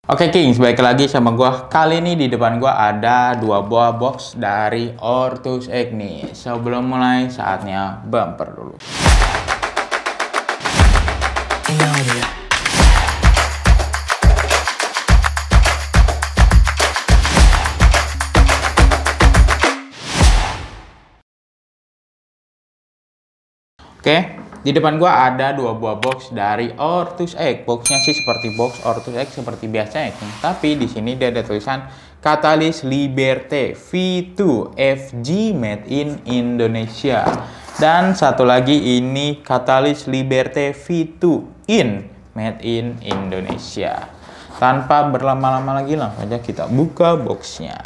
Oke Kings, balik lagi sama gua. Kali ini di depan gua ada dua buah box dari Ortus Egg nih. Sebelum mulai, saatnya bumper dulu. Oke, di depan gua ada dua buah box dari Ortus Egg. Boxnya sih seperti box Ortus Egg seperti biasanya, tapi di sini dia ada tulisan Catalyst Liberté V2 FG Made in Indonesia. Dan satu lagi ini Catalyst Liberté V2 in Made in Indonesia. Tanpa berlama-lama lagi, langsung aja kita buka boxnya.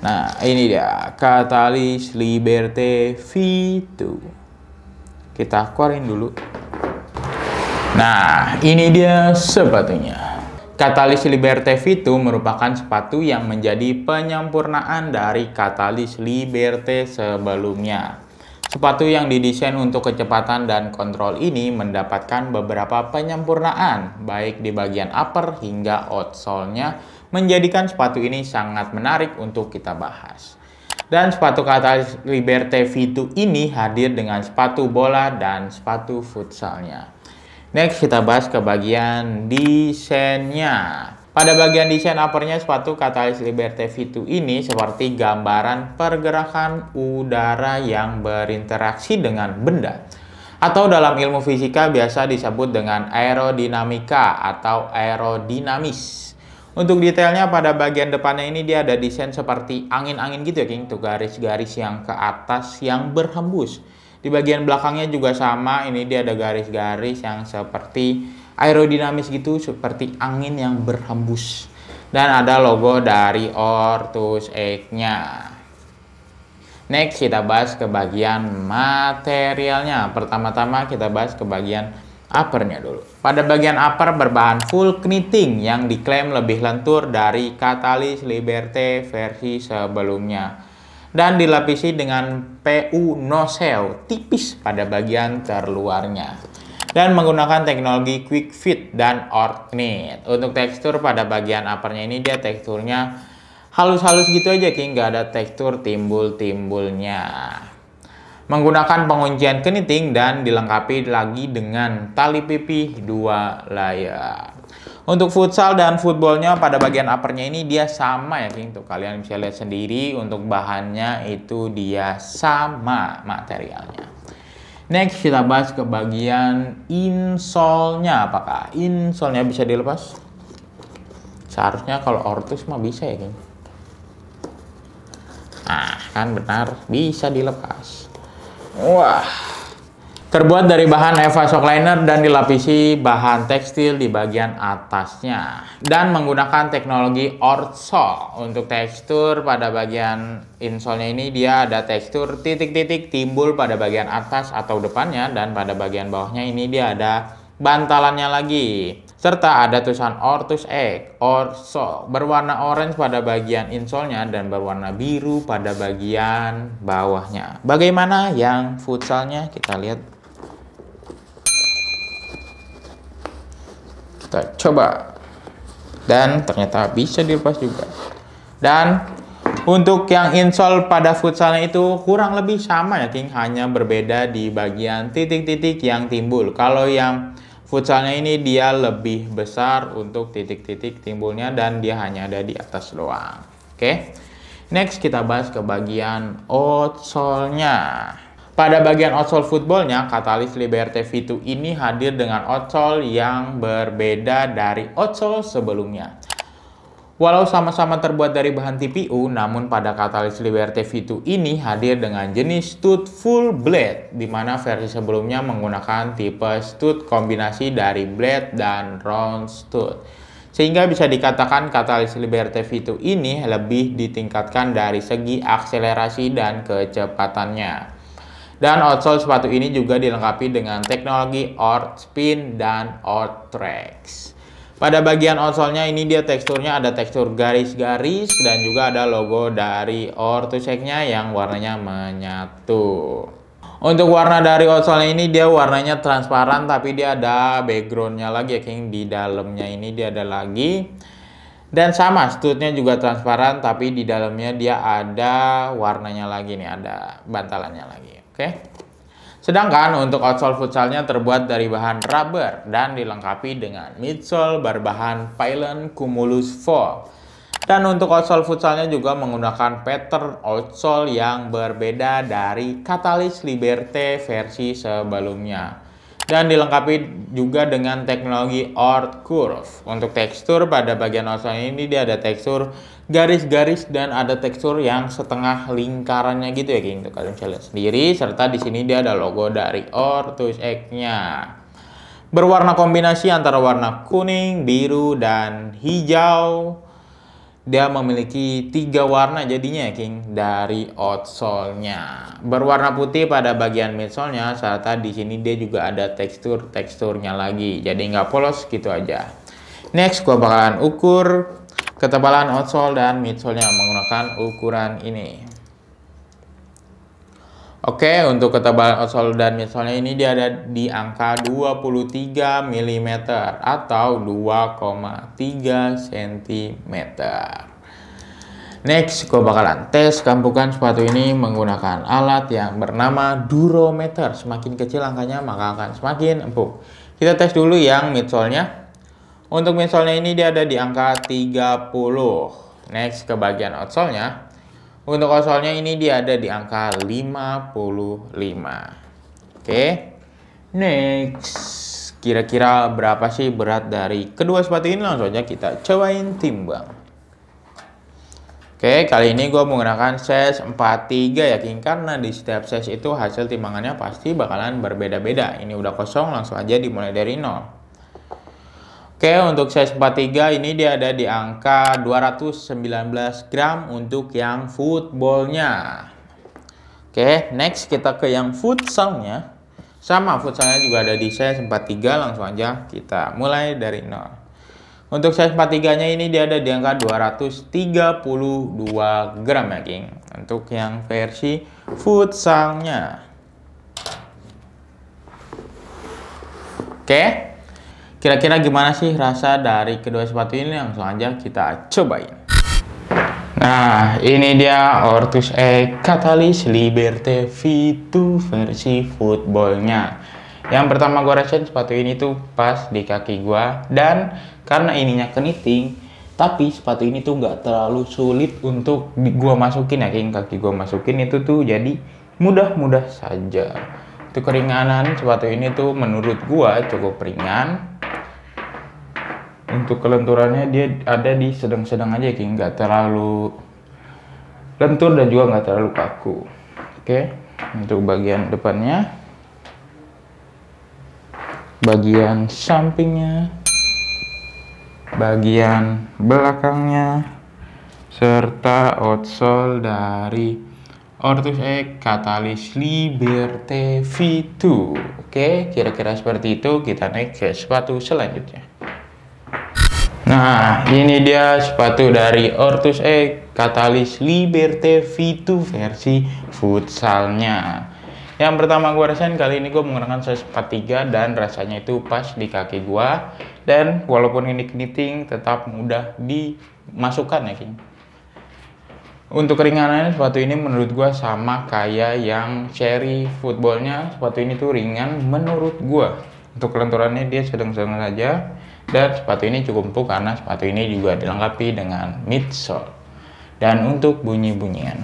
Nah, ini dia Catalyst Liberté V2. Kita keluarin dulu. Nah, ini dia sepatunya. Catalyst Liberté V2 merupakan sepatu yang menjadi penyempurnaan dari Catalyst Liberté sebelumnya. Sepatu yang didesain untuk kecepatan dan kontrol ini mendapatkan beberapa penyempurnaan, baik di bagian upper hingga outsole-nya, menjadikan sepatu ini sangat menarik untuk kita bahas. Dan sepatu Catalyst Liberté V2 ini hadir dengan sepatu bola dan sepatu futsalnya. Next, kita bahas ke bagian desainnya. Pada bagian desain uppernya, sepatu Catalyst Liberté V2 ini seperti gambaran pergerakan udara yang berinteraksi dengan benda. Atau dalam ilmu fisika biasa disebut dengan aerodinamika atau aerodinamis. Untuk detailnya pada bagian depannya ini dia ada desain seperti angin-angin gitu ya King. Tuh garis-garis yang ke atas yang berhembus. Di bagian belakangnya juga sama, ini dia ada garis-garis yang seperti aerodinamis gitu, seperti angin yang berhembus. Dan ada logo dari Ortus Egg-nya. Next, kita bahas ke bagian materialnya. Pertama-tama kita bahas ke bagian uppernya dulu. Pada bagian upper berbahan full knitting yang diklaim lebih lentur dari Catalyst Liberté versi sebelumnya. Dan dilapisi dengan PU no-sew tipis pada bagian terluarnya. Dan menggunakan teknologi quick fit dan orth knit. Untuk tekstur pada bagian uppernya ini dia teksturnya halus-halus gitu aja King, nggak ada tekstur timbul-timbulnya. Menggunakan penguncian knitting dan dilengkapi lagi dengan tali pipih 2 layer. Untuk futsal dan footballnya pada bagian uppernya ini dia sama ya King. Tuh kalian bisa lihat sendiri, untuk bahannya itu dia sama materialnya. Next, kita bahas ke bagian insole-nya. Apakah insole-nya bisa dilepas? Seharusnya kalau Ortus mah bisa ya King. Nah, kan benar, bisa dilepas. Wah, terbuat dari bahan Eva Shockliner dan dilapisi bahan tekstil di bagian atasnya. Dan menggunakan teknologi orthsole. Untuk tekstur pada bagian insole-nya ini dia ada tekstur titik-titik timbul pada bagian atas atau depannya. Dan pada bagian bawahnya ini dia ada bantalannya lagi. Serta ada tulisan Ortus Egg, orthsole, berwarna orange pada bagian insole-nya dan berwarna biru pada bagian bawahnya. Bagaimana yang futsalnya? Kita lihat. Kita coba. Dan ternyata bisa dilepas juga. Dan untuk yang insole pada futsalnya itu kurang lebih sama ya King, hanya berbeda di bagian titik-titik yang timbul. Kalau yang futsalnya ini dia lebih besar untuk titik-titik timbulnya dan dia hanya ada di atas doang. Oke. Next, kita bahas ke bagian outsole-nya. Pada bagian outsole footballnya, Catalyst Liberté V2 ini hadir dengan outsole yang berbeda dari outsole sebelumnya. Walau sama-sama terbuat dari bahan TPU, namun pada Catalyst Liberté V2 ini hadir dengan jenis stud full blade, di mana versi sebelumnya menggunakan tipe stud kombinasi dari blade dan round stud. Sehingga bisa dikatakan Catalyst Liberté V2 ini lebih ditingkatkan dari segi akselerasi dan kecepatannya. Dan outsole sepatu ini juga dilengkapi dengan teknologi Orth Spin dan Orth Trax. Pada bagian outsole-nya ini dia teksturnya ada tekstur garis-garis dan juga ada logo dari Ortus Egg-nya yang warnanya menyatu. Untuk warna dari outsole-nya ini dia warnanya transparan, tapi dia ada background-nya lagi ya King. Di dalamnya ini dia ada lagi. Dan sama, stud-nya juga transparan, tapi di dalamnya dia ada warnanya lagi nih, ada bantalannya lagi. Oke. Sedangkan untuk outsole futsalnya terbuat dari bahan rubber dan dilengkapi dengan midsole berbahan Pylon Cumulus 4. Dan untuk outsole futsalnya juga menggunakan pattern outsole yang berbeda dari Catalyst Liberté versi sebelumnya. Dan dilengkapi juga dengan teknologi Ort Curve. Untuk tekstur pada bagian outsole ini dia ada tekstur garis-garis dan ada tekstur yang setengah lingkarannya gitu ya, King. Tuh kalian bisa lihat sendiri. Serta di sini dia ada logo dari Ortus X-nya. Berwarna kombinasi antara warna kuning, biru, dan hijau. Dia memiliki 3 warna jadinya, King, dari outsole-nya. Berwarna putih pada bagian midsole-nya, serta di sini dia juga ada teksturnya lagi. Jadi nggak polos gitu aja. Next, gua bakalan ukur ketebalan outsole dan midsole-nya menggunakan ukuran ini. Oke, untuk ketebalan outsole dan midsole-nya ini dia ada di angka 23 mm atau 2,3 cm. Next, gue bakalan tes kampukan sepatu ini menggunakan alat yang bernama durometer. Semakin kecil angkanya maka akan semakin empuk. Kita tes dulu yang midsole-nya. Untuk midsole-nya ini dia ada di angka 30. Next, ke bagian outsole-nya. Untuk outsole-nya ini dia ada di angka 55. Oke. Next, kira-kira berapa sih berat dari kedua sepatu ini? Langsung aja kita cobain timbang. Oke, kali ini gue menggunakan size 43 ya, King. Karena di setiap size itu hasil timbangannya pasti bakalan berbeda-beda. Ini udah kosong, langsung aja dimulai dari 0. Oke, untuk size 43 ini dia ada di angka 219 gram untuk yang footballnya. Oke, next kita ke yang futsalnya. Sama, futsalnya juga ada di size 43, langsung aja kita mulai dari 0. Untuk size 43-nya ini dia ada di angka 232 gram ya, King. Untuk yang versi futsalnya. Oke. Kira-kira gimana sih rasa dari kedua sepatu ini? Langsung aja kita cobain. Nah, ini dia Ortus X Catalyst Liberté V2 versi footballnya. Yang pertama gue rasain sepatu ini tuh pas di kaki gue. Dan karena ininya keniting, tapi sepatu ini tuh nggak terlalu sulit untuk gue masukin ya, King. Kaki gue masukin itu tuh jadi mudah-mudah saja. Untuk keringanan sepatu ini tuh menurut gue cukup ringan. Untuk kelenturannya dia ada di sedang-sedang aja, King, nggak terlalu lentur dan juga nggak terlalu kaku. Oke, untuk bagian depannya, bagian sampingnya, bagian belakangnya, serta outsole dari Ortus X Catalyst Liberté V2. Oke, kira-kira seperti itu. Kita naik ke sepatu selanjutnya. Nah, ini dia sepatu dari Ortus X Catalyst Liberté V2 versi futsalnya. Yang pertama gue rasain kali ini gue menggunakan size 43 dan rasanya itu pas di kaki gue. Dan walaupun ini keniting tetap mudah dimasukkan ya, King. Untuk keringanannya sepatu ini menurut gue sama kayak yang Cherry footballnya. Sepatu ini tuh ringan menurut gue. Untuk kelenturannya dia sedang-sedang saja. Dan sepatu ini cukup empuk karena sepatu ini juga dilengkapi dengan midsole. Dan untuk bunyi-bunyian,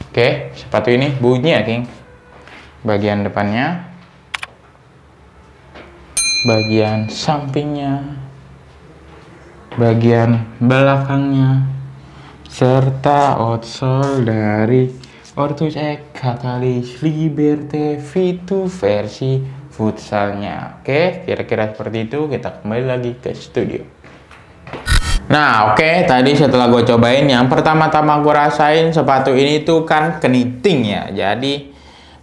oke, sepatu ini bunyi ya, King. Bagian depannya, bagian sampingnya, bagian belakangnya, serta outsole dari Ortus X Catalyst Liberté V2 versi futsalnya. Oke, kira-kira seperti itu. Kita kembali lagi ke studio. Nah, oke, tadi setelah gue cobain, yang pertama-tama gue rasain sepatu ini tuh kan keniting ya. Jadi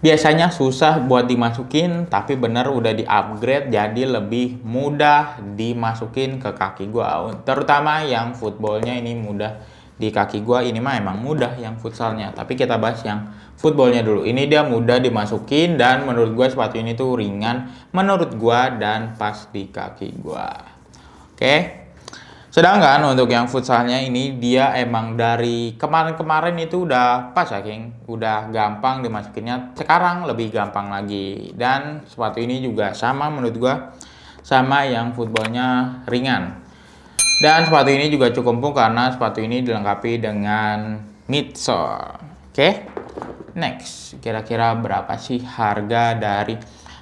biasanya susah buat dimasukin, tapi bener udah di-upgrade jadi lebih mudah dimasukin ke kaki gue. Terutama yang footballnya ini mudah di kaki gua ini mah emang mudah yang futsalnya, tapi kita bahas yang footballnya dulu. Ini dia mudah dimasukin dan menurut gua sepatu ini tuh ringan menurut gua dan pas di kaki gua. Oke. Sedangkan untuk yang futsalnya ini dia emang dari kemarin-kemarin itu udah pas ya King, udah gampang dimasukinnya, sekarang lebih gampang lagi. Dan sepatu ini juga sama menurut gua sama yang footballnya ringan. Dan sepatu ini juga cukup empuk karena sepatu ini dilengkapi dengan midsole. Oke. Next, kira-kira berapa sih harga dari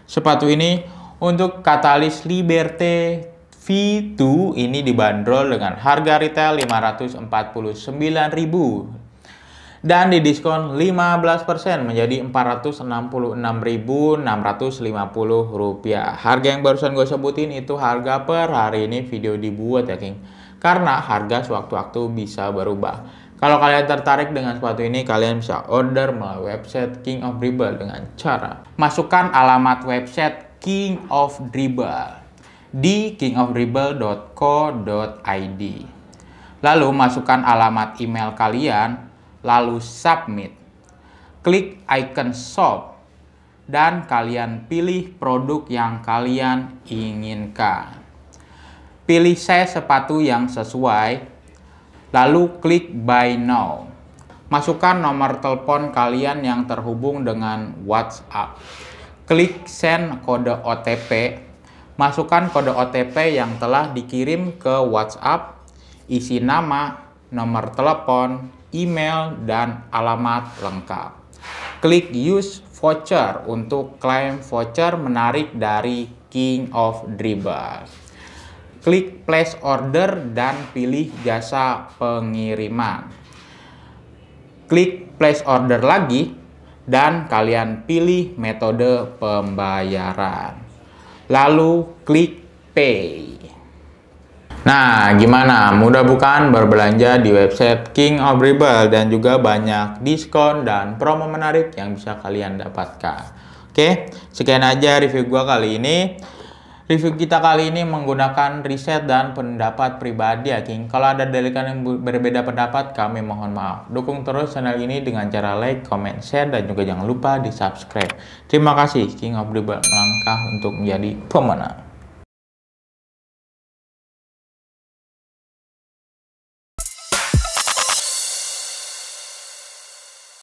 sepatu ini? Untuk Catalyst Liberté V2 ini dibanderol dengan harga retail 549.000 dan didiskon 15% menjadi Rp466.650. Harga yang barusan gue sebutin itu harga per hari ini video dibuat ya King, karena harga sewaktu-waktu bisa berubah. Kalau kalian tertarik dengan sepatu ini, kalian bisa order melalui website King of Dribble dengan cara masukkan alamat website King of Dribble di kingofdribble.co.id. Lalu masukkan alamat email kalian, lalu submit. Klik icon shop dan kalian pilih produk yang kalian inginkan. Pilih size sepatu yang sesuai, lalu klik buy now. Masukkan nomor telepon kalian yang terhubung dengan WhatsApp. Klik send kode OTP. Masukkan kode OTP yang telah dikirim ke WhatsApp, isi nama, nomor telepon, email, dan alamat lengkap. Klik use voucher untuk klaim voucher menarik dari King of Dribble. Klik place order dan pilih jasa pengiriman. Klik place order lagi dan kalian pilih metode pembayaran. Lalu klik pay. Nah, gimana? Mudah bukan berbelanja di website King of Dribble dan juga banyak diskon dan promo menarik yang bisa kalian dapatkan. Oke, sekian aja review gua kali ini. Review kita kali ini menggunakan riset dan pendapat pribadi ya King. Kalau ada dari kalian yang berbeda pendapat, kami mohon maaf. Dukung terus channel ini dengan cara like, comment, share, dan juga jangan lupa di subscribe. Terima kasih. King of Dribble melangkah untuk menjadi pemenang.